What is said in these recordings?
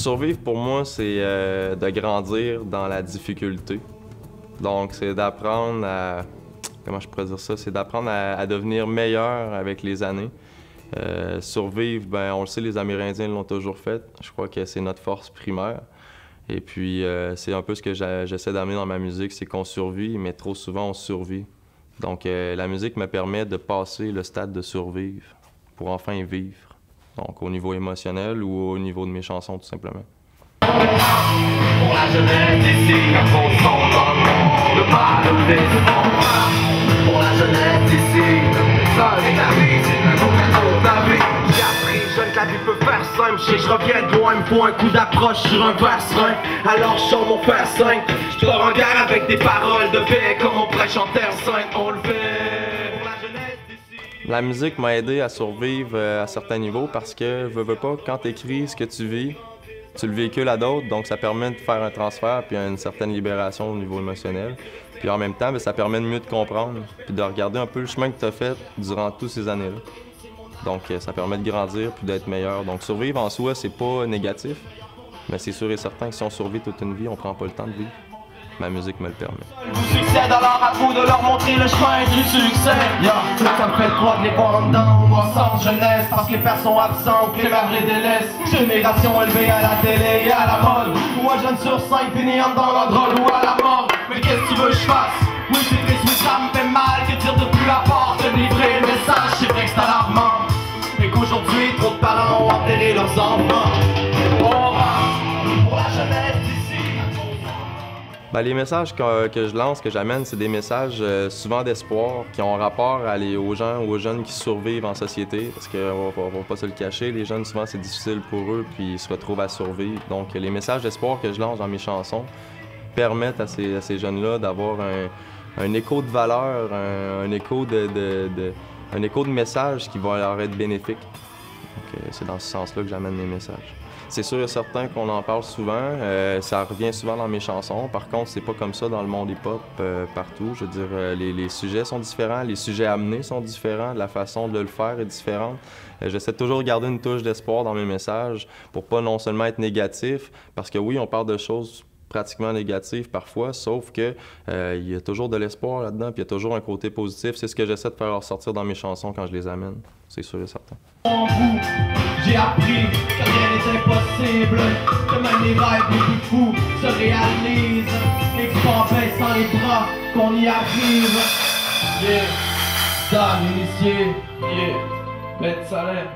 Survivre pour moi, c'est de grandir dans la difficulté. Donc, c'est d'apprendre à... Comment je pourrais dire ça? C'est d'apprendre à devenir meilleur avec les années. Survivre, ben, on le sait, les Amérindiens l'ont toujours fait. Je crois que c'est notre force primaire. Et puis, c'est un peu ce que j'essaie d'amener dans ma musique, c'est qu'on survit, mais trop souvent, on survit. Donc, la musique me permet de passer le stade de survivre pour enfin vivre. Donc, au niveau émotionnel ou au niveau de mes chansons, tout simplement. Pour la jeunesse d'ici, un bon son dans le monde, le mal au décevant. Pour la jeunesse d'ici, ça c'est la vie, c'est un autre la vie. J'ai appris jeune que la vie peut faire simple, je sais que je reviens de loin, me faut un coup d'approche sur un verse-rein. Alors je sors mon fer 5, je pars en guerre avec des paroles de paix, comme on prêche en terre sainte, on le fait. Pour la jeunesse d'ici. La musique m'a aidé à survivre à certains niveaux parce que, veux pas, quand tu écris ce que tu vis, tu le véhicules à d'autres, donc ça permet de faire un transfert puis une certaine libération au niveau émotionnel. Puis en même temps, bien, ça permet de mieux te comprendre puis de regarder un peu le chemin que tu as fait durant toutes ces années-là. Donc ça permet de grandir puis d'être meilleur. Donc survivre en soi, c'est pas négatif, mais c'est sûr et certain que si on survit toute une vie, on prend pas le temps de vivre. Ma musique me le permet. Vous succède alors à vous de leur montrer le chemin du succès. Ça me fait le droit de les voir en dedans, moi sans jeunesse, parce que les pères sont absents, que les mères les délaissent. Génération élevée à la télé et à la mode, ou un jeune sur 5 fini en dans la drogue ou à la mort. Mais qu'est-ce que tu veux que je fasse? Oui c'est triste mais ça me fait mal que dire depuis la porte de livrer le message, c'est vrai que c'est alarmant. Et qu'aujourd'hui trop de parents ont enterré leurs enfants. Pour la jeunesse d'ici. Bien, les messages que je lance, que j'amène, c'est des messages souvent d'espoir qui ont rapport aux gens ou aux jeunes qui survivent en société. Parce qu'on va pas se le cacher, les jeunes, souvent, c'est difficile pour eux, puis ils se retrouvent à survivre. Donc, les messages d'espoir que je lance dans mes chansons permettent à ces jeunes-là d'avoir un écho de valeur, un écho de messages qui vont leur être bénéfiques. Donc, c'est dans ce sens-là que j'amène mes messages. C'est sûr et certain qu'on en parle souvent, ça revient souvent dans mes chansons. Par contre, c'est pas comme ça dans le monde hip-hop partout. Je veux dire, les sujets sont différents, les sujets amenés sont différents, la façon de le faire est différente. J'essaie toujours de garder une touche d'espoir dans mes messages pour pas non seulement être négatif, parce que oui, on parle de choses pratiquement négatives parfois, sauf que il y a toujours de l'espoir là-dedans, puis il y a toujours un côté positif. C'est ce que j'essaie de faire ressortir dans mes chansons quand je les amène, c'est sûr et certain. J'ai appris que rien n'est impossible, que même les rêves les plus fous se réalisent, et que c'est en baissant les bras qu'on y arrive. Yeah, ça initié, yeah, bête salaire.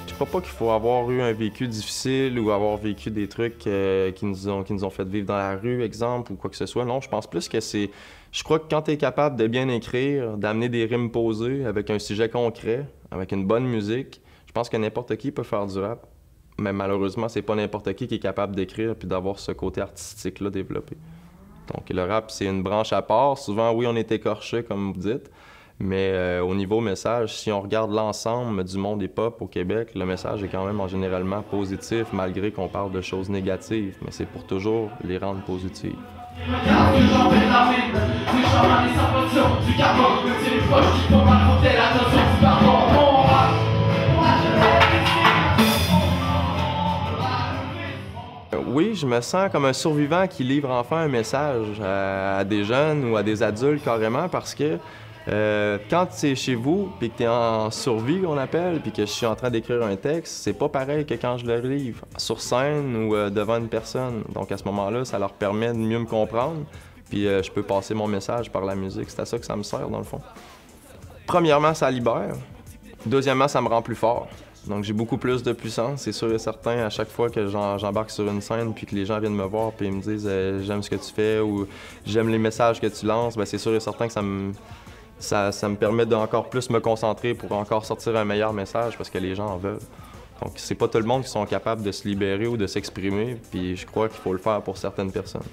Je crois pas qu'il faut avoir eu un vécu difficile ou avoir vécu des trucs qui nous ont fait vivre dans la rue, exemple, ou quoi que ce soit. Non, je pense plus que c'est... Je crois que quand tu es capable de bien écrire, d'amener des rimes posées avec un sujet concret, avec une bonne musique, je pense que n'importe qui peut faire du rap. Mais malheureusement, c'est pas n'importe qui est capable d'écrire puis d'avoir ce côté artistique-là développé. Donc le rap, c'est une branche à part. Souvent, oui, on est écorché, comme vous dites. Mais au niveau message, si on regarde l'ensemble du monde hip-hop au Québec, le message est quand même en généralement positif, malgré qu'on parle de choses négatives. Mais c'est pour toujours les rendre positives. Oui, je me sens comme un survivant qui livre enfin un message à des jeunes ou à des adultes carrément parce que quand tu es chez vous puis que tu es en survie, qu'on appelle, puis que je suis en train d'écrire un texte, c'est pas pareil que quand je le livre sur scène ou devant une personne. Donc à ce moment-là, ça leur permet de mieux me comprendre, puis je peux passer mon message par la musique. C'est à ça que ça me sert, dans le fond. Premièrement, ça libère. Deuxièmement, ça me rend plus fort. Donc j'ai beaucoup plus de puissance, c'est sûr et certain, à chaque fois que j'embarque sur une scène puis que les gens viennent me voir puis ils me disent j'aime ce que tu fais ou j'aime les messages que tu lances, bien, c'est sûr et certain que ça me permet d'encore plus me concentrer pour encore sortir un meilleur message parce que les gens en veulent. Donc c'est pas tout le monde qui sont capables de se libérer ou de s'exprimer, puis je crois qu'il faut le faire pour certaines personnes.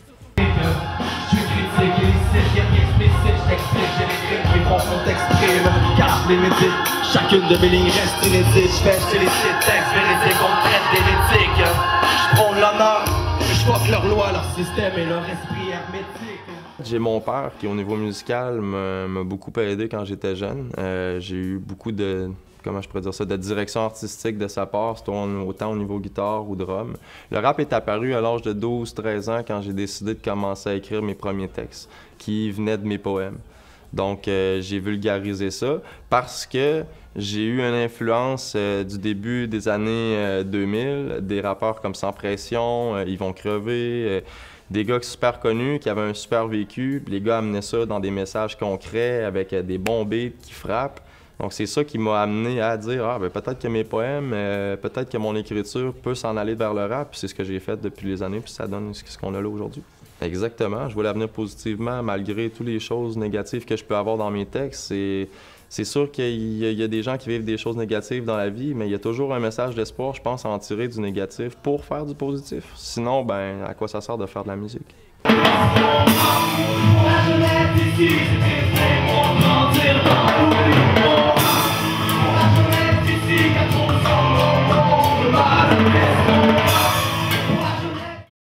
Chacune de mes lignes reste inédite. Je fais chez les textes véridiques, on me traite d'hérétique. Je prends l'honneur, je fuck leur loi, leur système et leur esprit hermétique. J'ai mon père qui, au niveau musical, m'a beaucoup aidé quand j'étais jeune. J'ai eu beaucoup de comment je pourrais dire ça, de direction artistique de sa part, autant au niveau guitare ou drum. Le rap est apparu à l'âge de 12-13 ans quand j'ai décidé de commencer à écrire mes premiers textes, qui venaient de mes poèmes. Donc, j'ai vulgarisé ça parce que j'ai eu une influence du début des années 2000, des rappeurs comme Sans Pression, Ils vont crever, des gars super connus qui avaient un super vécu. Les gars amenaient ça dans des messages concrets avec des bons beats qui frappent. Donc, c'est ça qui m'a amené à dire « Ah, ben peut-être que mes poèmes, peut-être que mon écriture peut s'en aller vers le rap. » Puis c'est ce que j'ai fait depuis les années, puis ça donne ce qu'on a là aujourd'hui. Exactement. Je vois l'avenir positivement malgré toutes les choses négatives que je peux avoir dans mes textes. C'est sûr qu'il y a des gens qui vivent des choses négatives dans la vie, mais il y a toujours un message d'espoir, je pense, à en tirer du négatif pour faire du positif. Sinon, ben, à quoi ça sert de faire de la musique?